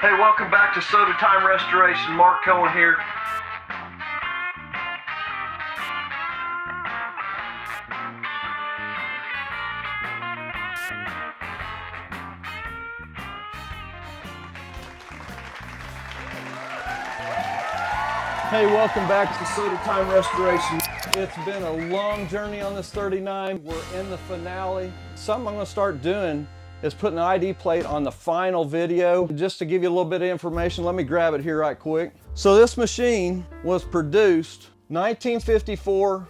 Hey, welcome back to Sodatime Restoration. Mark Cohen here. Hey, welcome back to Sodatime Restoration. It's been a long journey on this 39. We're in the finale. Something I'm going to start doing is putting an ID plate on the final video. Just to give you a little bit of information, let me grab it here right quick. So this machine was produced 1954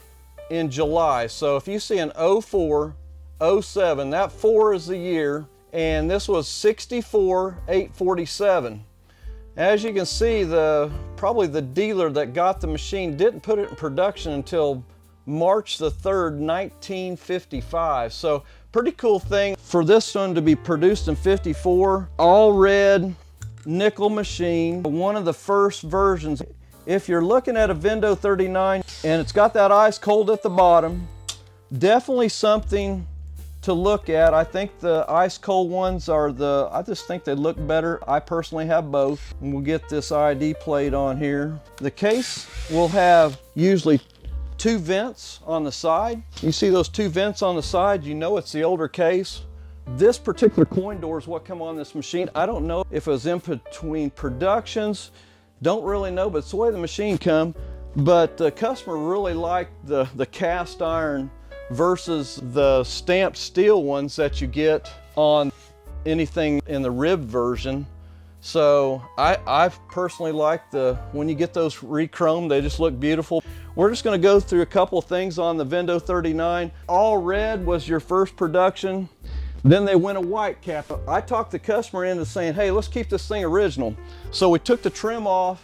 in July. So if you see an 04, 07, that 4 is the year, and this was 64,847. As you can see, probably the dealer that got the machine didn't put it in production until March the 3rd, 1955. So pretty cool thing for this one to be produced in 54. All red nickel machine, one of the first versions. If you're looking at a Vendo 39 and it's got that ice cold at the bottom, definitely something to look at. I think the ice cold ones are I just think they look better. I personally have both. And we'll get this ID plate on here. The case will have usually 2 vents on the side. You see those 2 vents on the side, you know it's the older case. This particular coin door is what come on this machine. I don't know if it was in between productions. Don't really know, but it's the way the machine come. But the customer really liked the cast iron versus the stamped steel ones that you get on anything in the ribbed version. So I personally like when you get those re-chromed, they just look beautiful. We're just going to go through a couple of things on the Vendo 39. All red was your first production. Then they went a white cap. I talked the customer into saying, hey, let's keep this thing original. So we took the trim off,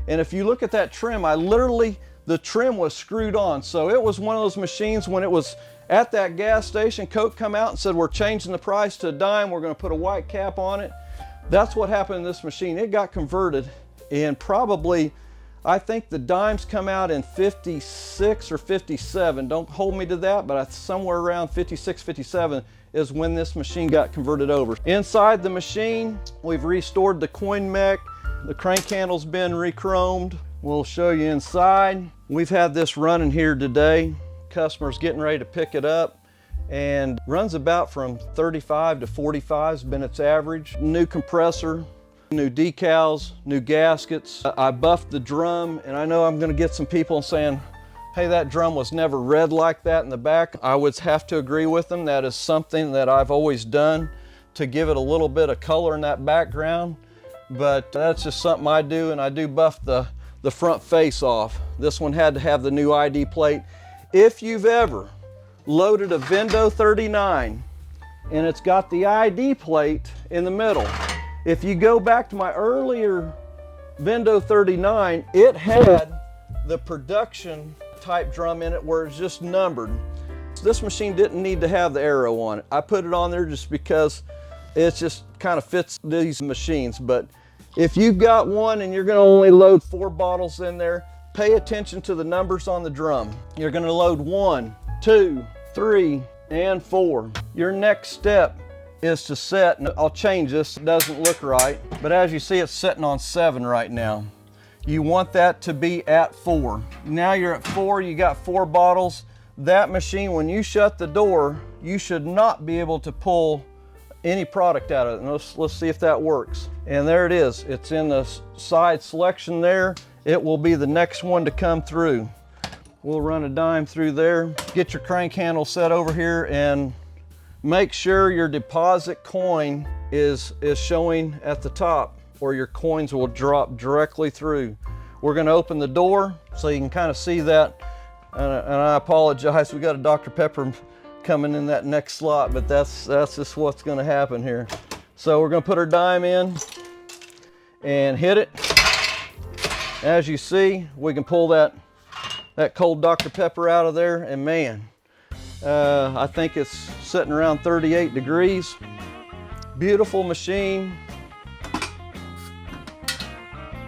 and if you look at that trim, the trim was screwed on. So it was one of those machines when it was at that gas station, Coke come out and said, we're changing the price to a dime, we're going to put a white cap on it. That's what happened in this machine. It got converted, and probably, I think the dimes come out in 56 or 57. Don't hold me to that, but somewhere around 56, 57 is when this machine got converted over. Inside the machine, we've restored the coin mech. The crank handle's been re-chromed. We'll show you inside. We've had this running here today. Customer's getting ready to pick it up, and runs about from 35 to 45 has been its average. New compressor, new decals, new gaskets. I buffed the drum, and I know I'm gonna get some people saying, hey, that drum was never red like that in the back. I would have to agree with them. That is something that I've always done to give it a little bit of color in that background, but that's just something I do, and I do buff the front face off. This one had to have the new ID plate. If you've ever loaded a Vendo 39 and it's got the ID plate in the middle, if you go back to my earlier Vendo 39, it had the production type drum in it where it's just numbered. This machine didn't need to have the arrow on it. I put it on there just because it just kind of fits these machines. But if you've got one and you're going to only load 4 bottles in there, pay attention to the numbers on the drum. You're going to load 1, 2, 3, and 4. Your next step is to set, and I'll change this, it doesn't look right, but as you see, it's sitting on 7 right now. You want that to be at 4. Now you're at 4, you got 4 bottles. That machine, when you shut the door, you should not be able to pull any product out of it. And let's see if that works. And there it is. It's in the side selection there. It will be the next one to come through. We'll run a dime through there. Get your crank handle set over here and make sure your deposit coin is showing at the top, or your coins will drop directly through. We're going to open the door so you can kind of see that. And I apologize, we got a Dr. Pepper coming in that next slot, but that's just what's going to happen here. So we're going to put our dime in and hit it. As you see, we can pull that cold Dr. Pepper out of there, and man, I think it's sitting around 38 degrees. Beautiful machine.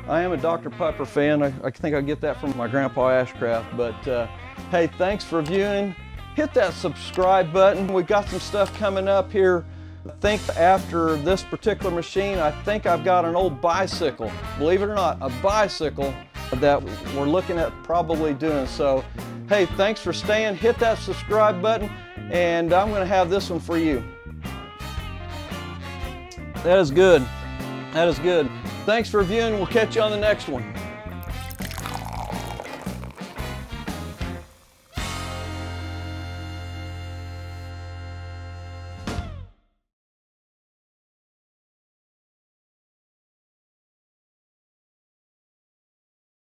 I am a Dr. Pepper fan. I think I get that from my grandpa Ashcraft, but hey, thanks for viewing. Hit that subscribe button. We've got some stuff coming up here I think after this particular machine, I think I've got an old bicycle, believe it or not, a bicycle that we're looking at probably doing. So, hey, thanks for staying. Hit that subscribe button, and I'm gonna have this one for you. That is good. That is good. Thanks for viewing. We'll catch you on the next one.